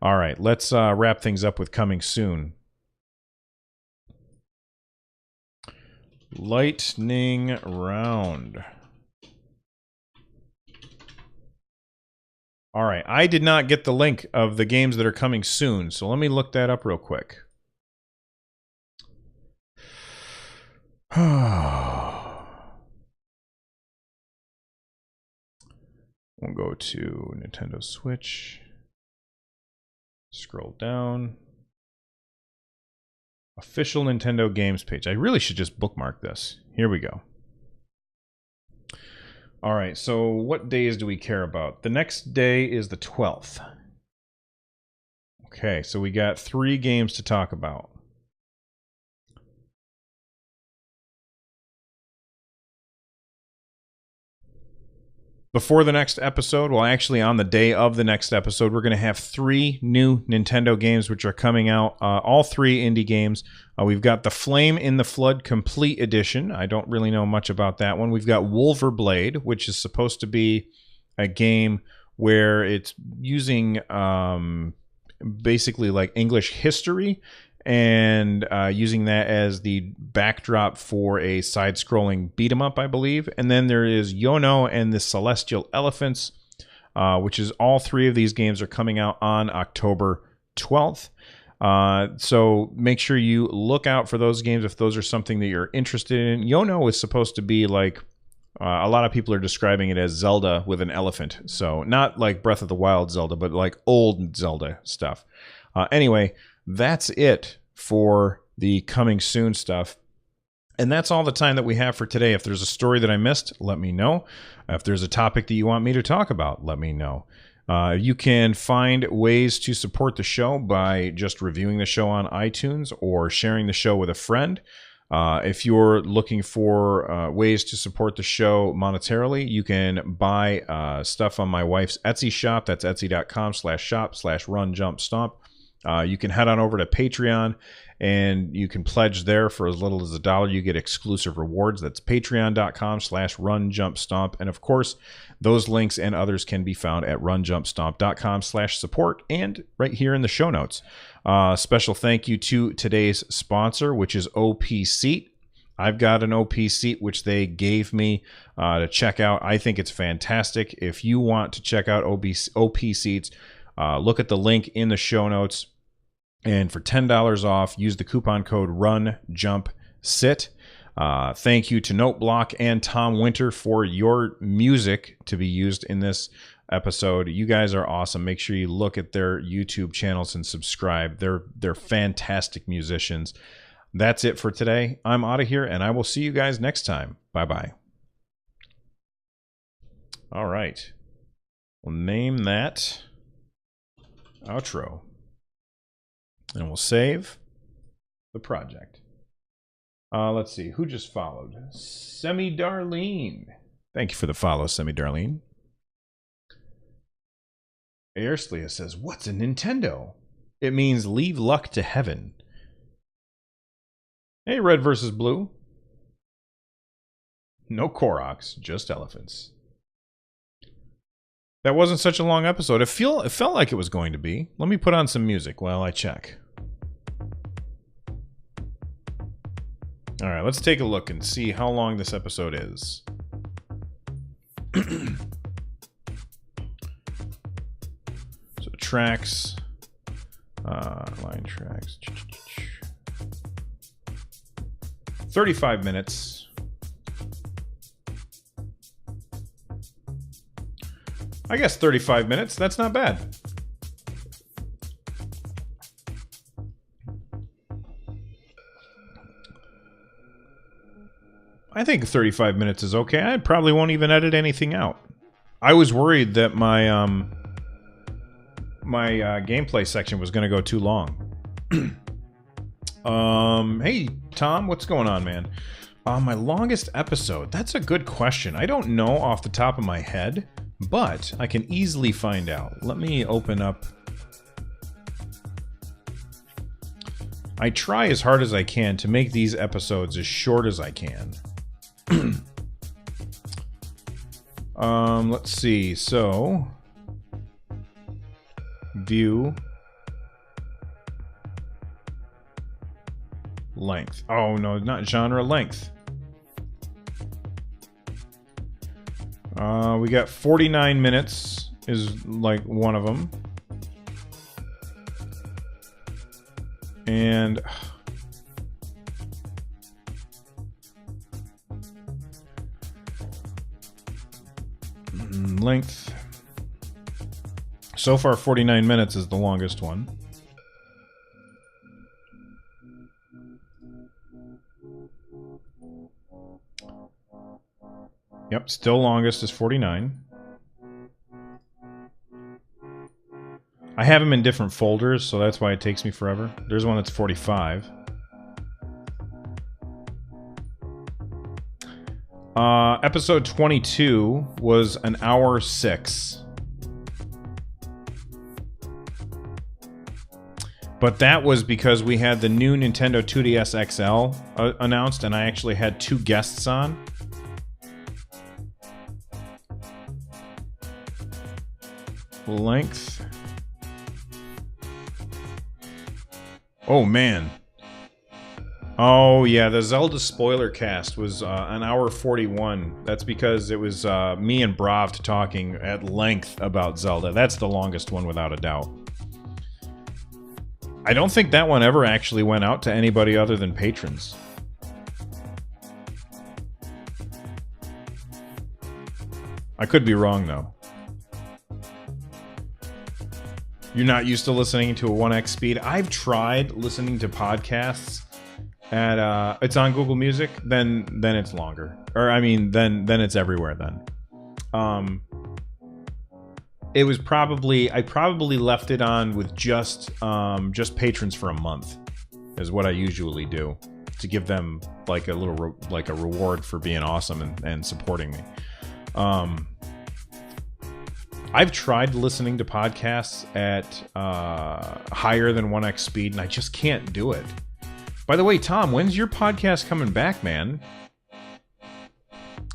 Speaker 1: All right, let's wrap things up with coming soon. Lightning round. All right, I did not get the link of the games that are coming soon, so let me look that up real quick. We'll go to Nintendo Switch. Scroll down. Official Nintendo Games page. I really should just bookmark this. Here we go. All right, so what days do we care about? The next day is the 12th. Okay, so we got 3 games to talk about. Before the next episode, well, actually on the day of the next episode, we're going to have 3 new Nintendo games which are coming out, all 3 indie games. We've got the Flame in the Flood Complete Edition. I don't really know much about that one. We've got Wolverblade, which is supposed to be a game where it's using basically like English history and using that as the backdrop for a side-scrolling beat-em-up, I believe. And then there is Yono and the Celestial Elephants, which is all 3 of these games are coming out on October 12th. So make sure you look out for those games if those are something that you're interested in. Yono is supposed to be like, a lot of people are describing it as Zelda with an elephant. So not like Breath of the Wild Zelda, but like old Zelda stuff. Anyway, that's it for the coming soon stuff. And that's all the time that we have for today. If there's a story that I missed, let me know. If there's a topic that you want me to talk about, let me know. You can find ways to support the show by just reviewing the show on iTunes or sharing the show with a friend. If you're looking for ways to support the show monetarily, you can buy stuff on my wife's Etsy shop. That's etsy.com/shop/runjumpstomp. You can head on over to Patreon and you can pledge there for as little as $1. You get exclusive rewards. That's patreon.com/runjumpstomp. And of course, those links and others can be found at runjumpstomp.com/support and right here in the show notes. Special thank you to today's sponsor, which is OP Seat. I've got an OP Seat, which they gave me to check out. I think it's fantastic. If you want to check out OP Seats, look at the link in the show notes, and for $10 off, use the coupon code RUNJUMPSIT. Thank you to Noteblock and Tom Winter for your music to be used in this episode. You guys are awesome. Make sure you look at their YouTube channels and subscribe. They're fantastic musicians. That's it for today. I'm out of here, and I will see you guys next time. Bye-bye. All right. We'll name that outro. And we'll save the project. Let's see. Who just followed? Semi-Darlene. Thank you for the follow, Semi-Darlene. Airslea says, what's a Nintendo? It means leave luck to heaven. Hey, red versus blue. No Koroks, just elephants. That wasn't such a long episode. It felt like it was going to be. Let me put on some music while I check. All right, let's take a look and see how long this episode is. So tracks, line tracks, 35 minutes. I guess 35 minutes, that's not bad. I think 35 minutes is okay. I probably won't even edit anything out. I was worried that my gameplay section was going to go too long. Hey, Tom, what's going on, man? My longest episode. That's a good question. I don't know off the top of my head, but I can easily find out. Let me open up. I try as hard as I can to make these episodes as short as I can. Let's see. So, view length. Oh no, not genre, length. We got 49 minutes is like one of them. And length. So far, 49 minutes is the longest one. Yep, still longest is 49. I have them in different folders, so that's why it takes me forever. There's one that's 45. Episode 22 was an hour 6. But that was because we had the new Nintendo 2DS XL announced, and I actually had 2 guests on. Length. Oh, man. Oh, yeah, the Zelda spoiler cast was an hour 41. That's because it was me and Bravd talking at length about Zelda. That's the longest one, without a doubt. I don't think that one ever actually went out to anybody other than patrons. I could be wrong, though. You're not used to listening to a 1x speed? I've tried listening to podcasts at it's on Google Music, then it's longer. Or I mean, then it's everywhere then. It was probably I probably left it on with just patrons for a month is what I usually do to give them like a little like a reward for being awesome and supporting me. I've tried listening to podcasts at higher than 1x speed, and I just can't do it. By the way, Tom, when's your podcast coming back, man?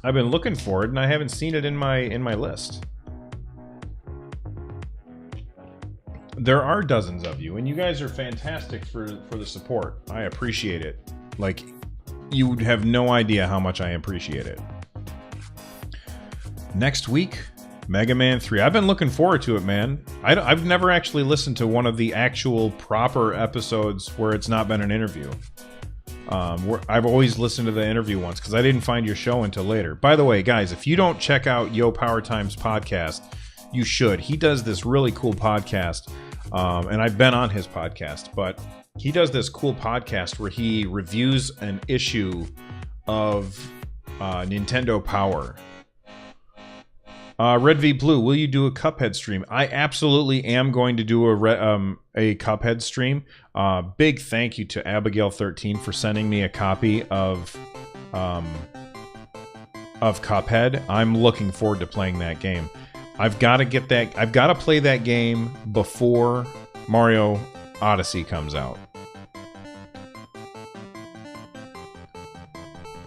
Speaker 1: I've been looking for it, and I haven't seen it in my list. There are dozens of you, and you guys are fantastic for the support. I appreciate it. Like, you would have no idea how much I appreciate it. Next week, Mega Man 3. I've been looking forward to it, man. I've never actually listened to one of the actual proper episodes where it's not been an interview. I've always listened to the interview ones because I didn't find your show until later. By the way, guys, if you don't check out Yo Power Time's podcast, you should. He does this really cool podcast, and I've been on his podcast, but he does this cool podcast where he reviews an issue of Nintendo Power. Red V Blue, will you do a Cuphead stream? I absolutely am going to do a Cuphead stream. Big thank you to Abigail13 for sending me a copy of Cuphead. I'm looking forward to playing that game. I've got to get that. I've got to play that game before Mario Odyssey comes out.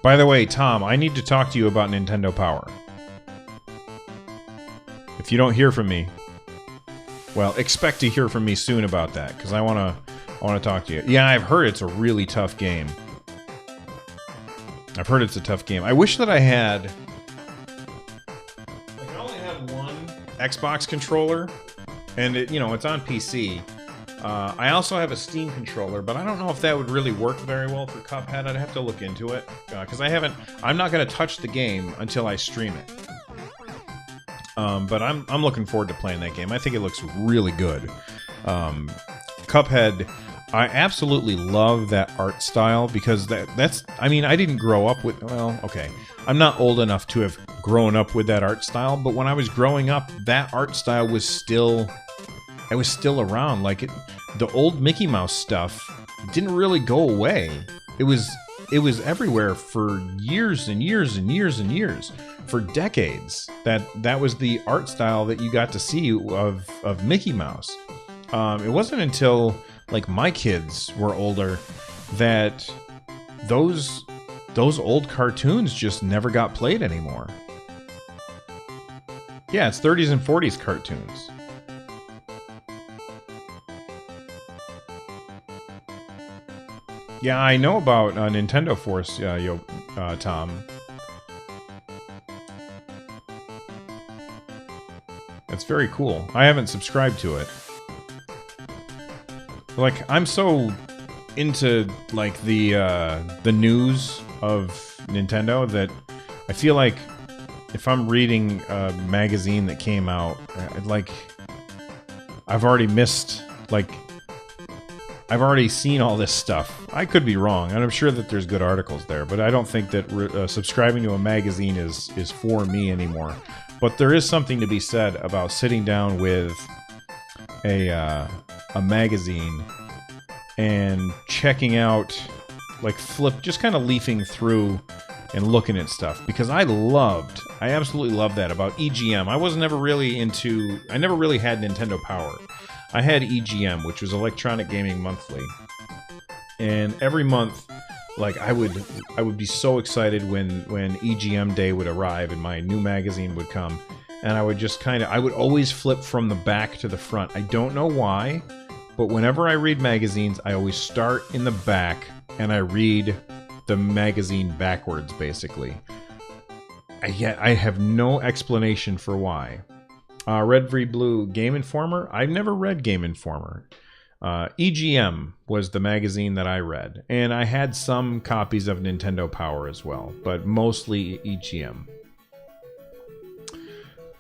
Speaker 1: By the way, Tom, I need to talk to you about Nintendo Power. If you don't hear from me, well, expect to hear from me soon about that, because I want to talk to you. Yeah, I've heard it's a really tough game. I've heard it's a tough game. I wish that I had... Like, I only have one Xbox controller, and it, you know, it's on PC. I also have a Steam controller, but I don't know if that would really work very well for Cuphead. I'd have to look into it, because I'm not going to touch the game until I stream it. But I'm looking forward to playing that game. I think it looks really good. Cuphead, I absolutely love that art style, because that's... I mean, I didn't grow up with... Well, okay. I'm not old enough to have grown up with that art style, but when I was growing up, that art style was still... It was still around. Like, the old Mickey Mouse stuff didn't really go away. It was everywhere for years and years and years and years. For decades, that was the art style that you got to see of Mickey Mouse. It wasn't until like my kids were older that those old cartoons just never got played anymore. Yeah, it's 30s and 40s cartoons. Yeah, I know about Nintendo Force, Tom. It's very cool. I haven't subscribed to it. Like, I'm so into like the news of Nintendo that I feel like if I'm reading a magazine that came out, I've already missed, like, I've already seen all this stuff. I could be wrong, and I'm sure that there's good articles there, but I don't think that subscribing to a magazine is for me anymore. But there is something to be said about sitting down with a magazine and checking out, like, just kind of leafing through and looking at stuff, because I absolutely loved that about EGM. I never really had Nintendo Power. I had EGM, which was Electronic Gaming Monthly, and every month, like, I would be so excited when EGM Day would arrive and my new magazine would come, and I would just I would always flip from the back to the front. I don't know why, but whenever I read magazines, I always start in the back and I read the magazine backwards, basically. I have no explanation for why. Red V Blue, Game Informer? I've never read Game Informer. EGM was the magazine that I read, and I had some copies of Nintendo Power as well, but mostly EGM.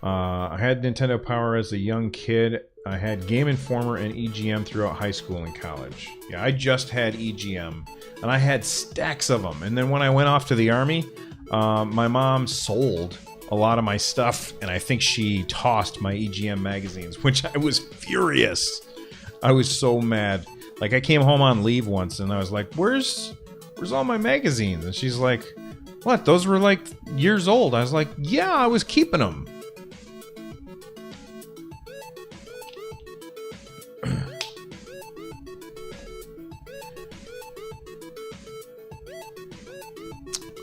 Speaker 1: I had Nintendo Power as a young kid. I had Game Informer and EGM throughout high school and college. Yeah, I just had EGM, and I had stacks of them. And then when I went off to the Army, my mom sold a lot of my stuff, and I think she tossed my EGM magazines, which I was furious. I was so mad. Like, I came home on leave once, and I was like, where's all my magazines? And she's like, what? Those were like years old. I was like, yeah, I was keeping them.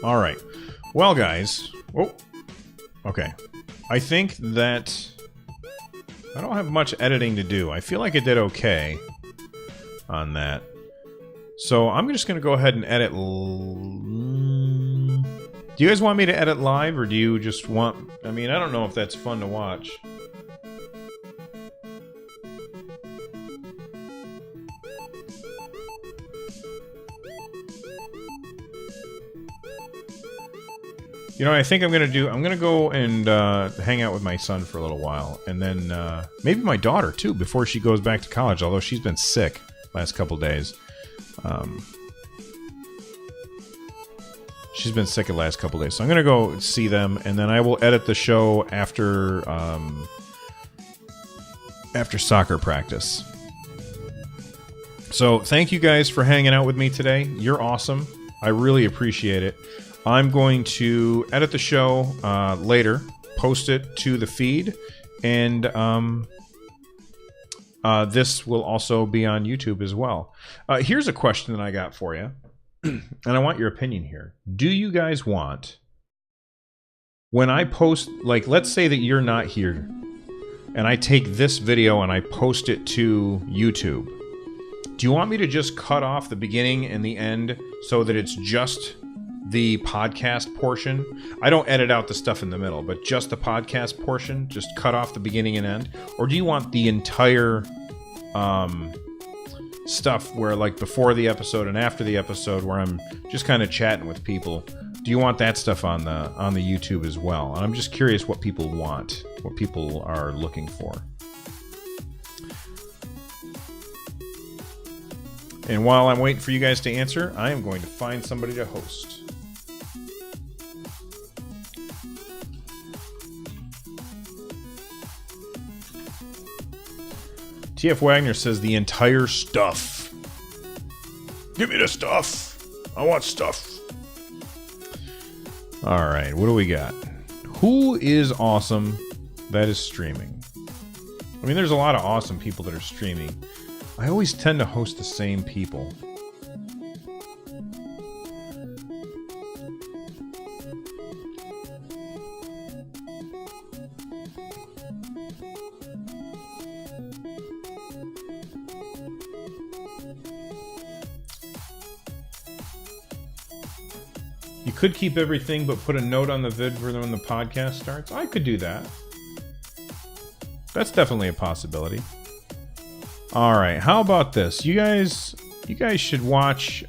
Speaker 1: All right. Well, guys. Oh, okay. I think that I don't have much editing to do. I feel like I did okay on that. So I'm just going to go ahead and edit. Do you guys want me to edit live, or do you just want... I mean, I don't know if that's fun to watch. You know what I think I'm going to do? I'm going to go and hang out with my son for a little while. And then maybe my daughter, too, before she goes back to college. Although she's been sick last couple days. She's been sick the last couple days, so I'm gonna go see them, and then I will edit the show after soccer practice. So thank you guys for hanging out with me today. You're awesome. I really appreciate it. I'm going to edit the show later, post it to the feed, and this will also be on YouTube as well. Here's a question that I got for you, and I want your opinion here. Do you guys want, when I post, like, let's say that you're not here, and I take this video and I post it to YouTube, do you want me to just cut off the beginning and the end so that it's just the podcast portion? I don't edit out the stuff in the middle, but just the podcast portion, just cut off the beginning and end? Or do you want the entire stuff where, like, before the episode and after the episode, where I'm just kind of chatting with people? Do you want that stuff on the YouTube as well? And I'm just curious what people want, what people are looking for. And while I'm waiting for you guys to answer, I am going to find somebody to host. TF Wagner says the entire stuff. Give me the stuff. I want stuff. All right, what do we got? Who is awesome that is streaming? I mean, there's a lot of awesome people that are streaming. I always tend to host the same people. You could keep everything but put a note on the vid for when the podcast starts. I could do that. That's definitely a possibility. All right, how about this? You guys should watch.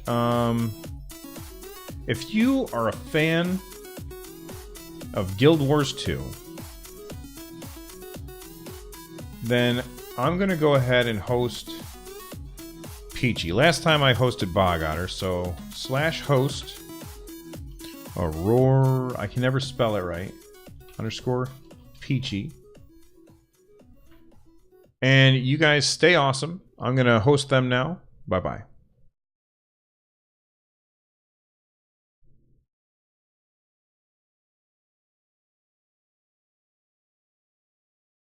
Speaker 1: If you are a fan of Guild Wars 2, then I'm gonna go ahead and host Peachy. Last time I hosted Bog Otter, so /host Aurora. I can never spell it right. _ Peachy. And you guys stay awesome. I'm going to host them now. Bye-bye.